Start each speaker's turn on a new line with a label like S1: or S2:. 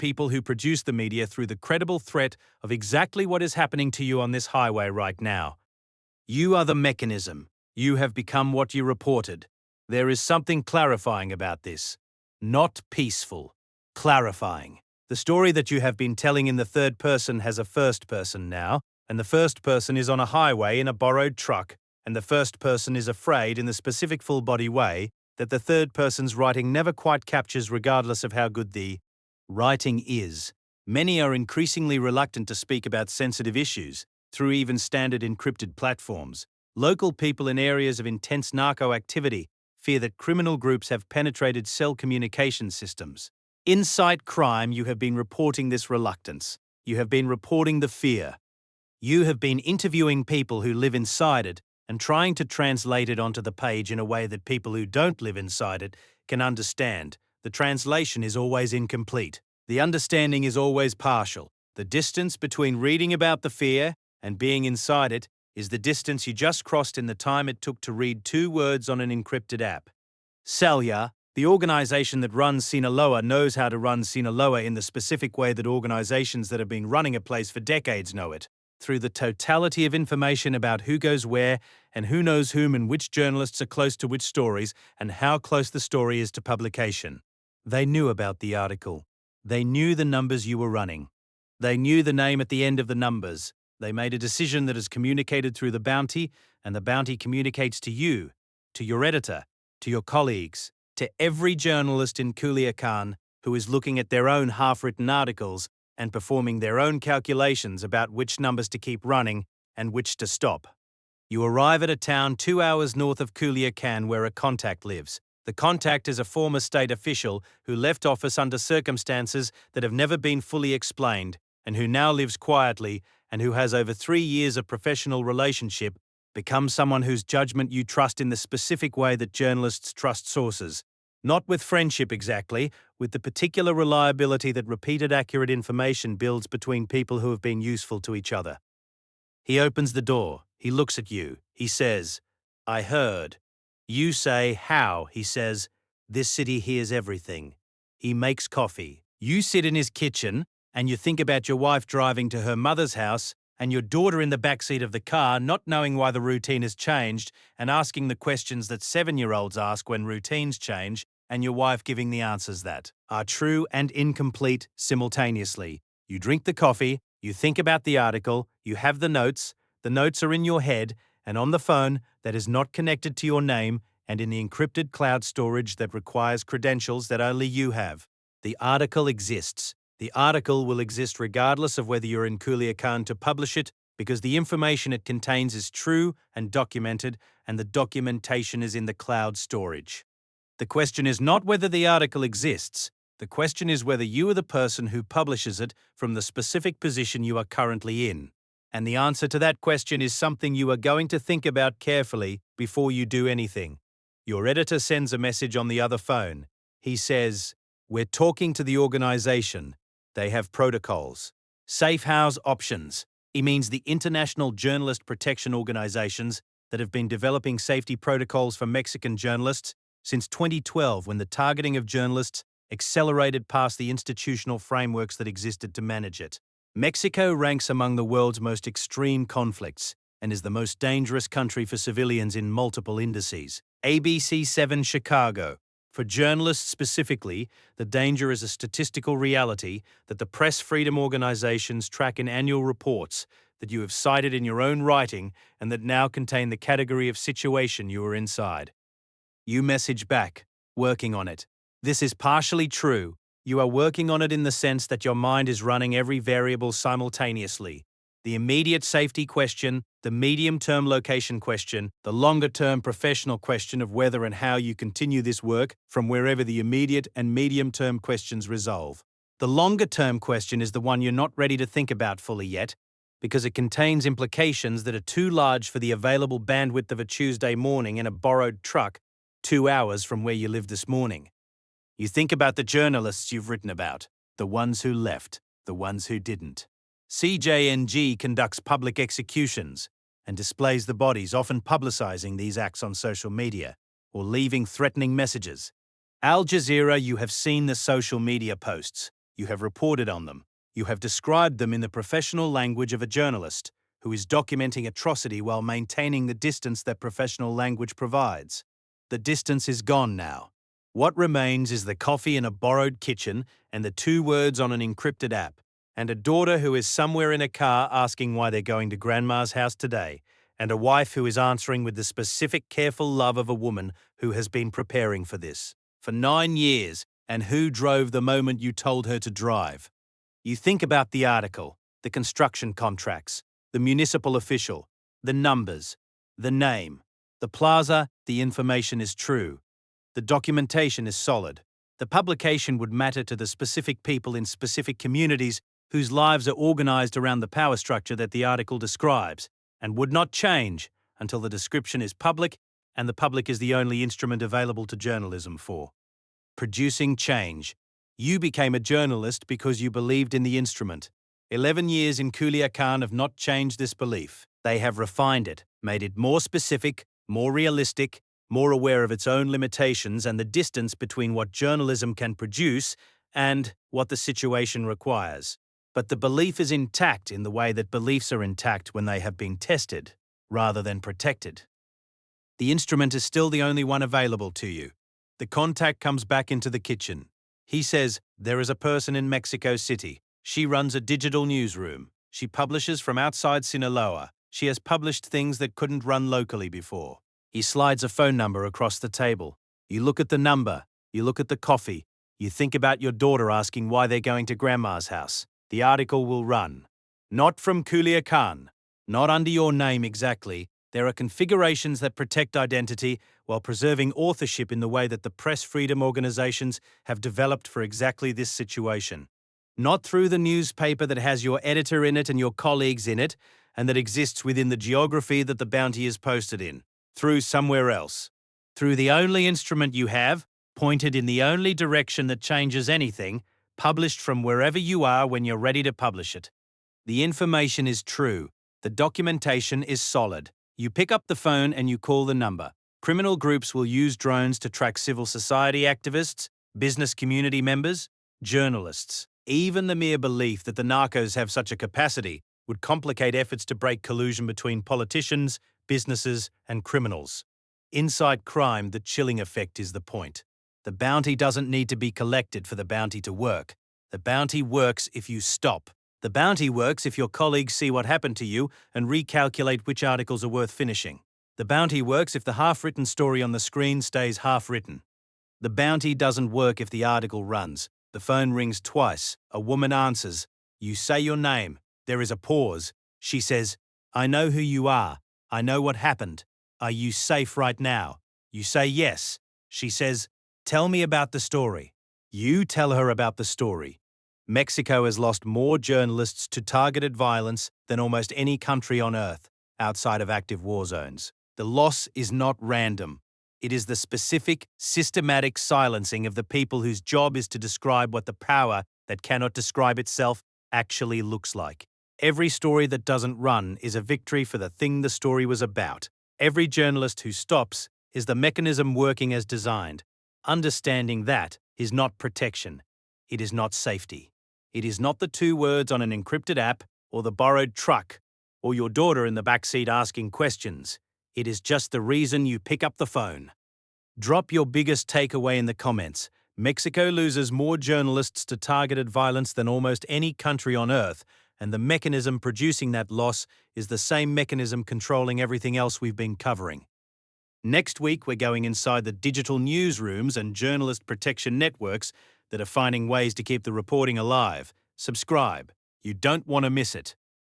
S1: people who produce the media through the credible threat of exactly what is happening to you on this highway right now. You are the mechanism. You have become what you reported. There is something clarifying about this. Not peaceful. Clarifying. The story that you have been telling in the third person has a first person now, and the first person is on a highway in a borrowed truck, and the first person is afraid in the specific full-body way that the third person's writing never quite captures regardless of how good the writing is. Many are increasingly reluctant to speak about sensitive issues, through even standard encrypted platforms. Local people in areas of intense narco activity fear that criminal groups have penetrated cell communication systems. Inside crime, you have been reporting this reluctance. You have been reporting the fear. You have been interviewing people who live inside it and trying to translate it onto the page in a way that people who don't live inside it can understand. The translation is always incomplete. The understanding is always partial. The distance between reading about the fear and being inside it is the distance you just crossed in the time it took to read 2 words on an encrypted app. Salya, the organization that runs Sinaloa, knows how to run Sinaloa in the specific way that organizations that have been running a place for decades know it, through the totality of information about who goes where and who knows whom and which journalists are close to which stories and how close the story is to publication. They knew about the article. They knew the numbers you were running. They knew the name at the end of the numbers. They made a decision that is communicated through the bounty, and the bounty communicates to you, to your editor, to your colleagues, to every journalist in Culiacan who is looking at their own half-written articles and performing their own calculations about which numbers to keep running and which to stop. You arrive at a town 2 hours north of Culiacan where a contact lives. The contact is a former state official who left office under circumstances that have never been fully explained and who now lives quietly and who has over 3 years of professional relationship, become someone whose judgment you trust in the specific way that journalists trust sources. Not with friendship exactly, with the particular reliability that repeated accurate information builds between people who have been useful to each other. He opens the door. He looks at you. He says, "I heard." You say, "How?" He says, "This city hears everything." He makes coffee. You sit in his kitchen and you think about your wife driving to her mother's house and your daughter in the backseat of the car not knowing why the routine has changed and asking the questions that 7-year-olds ask when routines change, and your wife giving the answers that are true and incomplete simultaneously. You drink the coffee, you think about the article, you have the notes are in your head and on the phone that is not connected to your name and in the encrypted cloud storage that requires credentials that only you have. The article exists. The article will exist regardless of whether you're in Culiacan to publish it, because the information it contains is true and documented, and the documentation is in the cloud storage. The question is not whether the article exists. The question is whether you are the person who publishes it from the specific position you are currently in. And the answer to that question is something you are going to think about carefully before you do anything. Your editor sends a message on the other phone. He says, "We're talking to the organization. They have protocols. Safehouse options." He means the international journalist protection organizations that have been developing safety protocols for Mexican journalists since 2012, when the targeting of journalists accelerated past the institutional frameworks that existed to manage it. Mexico ranks among the world's most extreme conflicts and is the most dangerous country for civilians in multiple indices. ABC7 Chicago. For journalists specifically, the danger is a statistical reality that the press freedom organizations track in annual reports that you have cited in your own writing and that now contain the category of situation you are inside. You message back, working on it. This is partially true. You are working on it in the sense that your mind is running every variable simultaneously. The immediate safety question, the medium-term location question, the longer-term professional question of whether and how you continue this work from wherever the immediate and medium-term questions resolve. The longer-term question is the one you're not ready to think about fully yet, because it contains implications that are too large for the available bandwidth of a Tuesday morning in a borrowed truck 2 hours from where you live this morning. You think about the journalists you've written about, the ones who left, the ones who didn't. CJNG conducts public executions and displays the bodies, often publicizing these acts on social media or leaving threatening messages. Al Jazeera, you have seen the social media posts. You have reported on them. You have described them in the professional language of a journalist who is documenting atrocity while maintaining the distance that professional language provides. The distance is gone now. What remains is the coffee in a borrowed kitchen and the 2 words on an encrypted app, and a daughter who is somewhere in a car asking why they're going to grandma's house today, and a wife who is answering with the specific careful love of a woman who has been preparing for this for 9 years, and who drove the moment you told her to drive. You think about the article, the construction contracts, the municipal official, the numbers, the name, the plaza. The information is true. The documentation is solid. The publication would matter to the specific people in specific communities whose lives are organized around the power structure that the article describes, and would not change until the description is public, and the public is the only instrument available to journalism for producing change. You became a journalist because you believed in the instrument. 11 years in Culiacan have not changed this belief. They have refined it, made it more specific, more realistic, more aware of its own limitations and the distance between what journalism can produce and what the situation requires. But the belief is intact in the way that beliefs are intact when they have been tested, rather than protected. The instrument is still the only one available to you. The contact comes back into the kitchen. He says, there is a person in Mexico City. She runs a digital newsroom. She publishes from outside Sinaloa. She has published things that couldn't run locally before. He slides a phone number across the table. You look at the number. You look at the coffee. You think about your daughter asking why they're going to grandma's house. The article will run. Not from Culiacan. Not under your name exactly. There are configurations that protect identity while preserving authorship in the way that the press freedom organizations have developed for exactly this situation. Not through the newspaper that has your editor in it and your colleagues in it, and that exists within the geography that the bounty is posted in. Through somewhere else. Through the only instrument you have, pointed in the only direction that changes anything, published from wherever you are when you're ready to publish it. The information is true. The documentation is solid. You pick up the phone and you call the number. Criminal groups will use drones to track civil society activists, business community members, journalists. Even the mere belief that the narcos have such a capacity would complicate efforts to break collusion between politicians, businesses, and criminals. Inside crime, the chilling effect is the point. The bounty doesn't need to be collected for the bounty to work. The bounty works if you stop. The bounty works if your colleagues see what happened to you and recalculate which articles are worth finishing. The bounty works if the half-written story on the screen stays half-written. The bounty doesn't work if the article runs. The phone rings twice. A woman answers. You say your name. There is a pause. She says, I know who you are. I know what happened. Are you safe right now? You say yes. She says, tell me about the story. You tell her about the story. Mexico has lost more journalists to targeted violence than almost any country on Earth outside of active war zones. The loss is not random. It is the specific, systematic silencing of the people whose job is to describe what the power that cannot describe itself actually looks like. Every story that doesn't run is a victory for the thing the story was about. Every journalist who stops is the mechanism working as designed. Understanding that is not protection. It is not safety. It is not the 2 words on an encrypted app or the borrowed truck or your daughter in the backseat asking questions. It is just the reason you pick up the phone. Drop your biggest takeaway in the comments. Mexico loses more journalists to targeted violence than almost any country on Earth, and the mechanism producing that loss is the same mechanism controlling everything else we've been covering. Next week, we're going inside the digital newsrooms and journalist protection networks that are finding ways to keep the reporting alive. Subscribe. You don't want to miss it.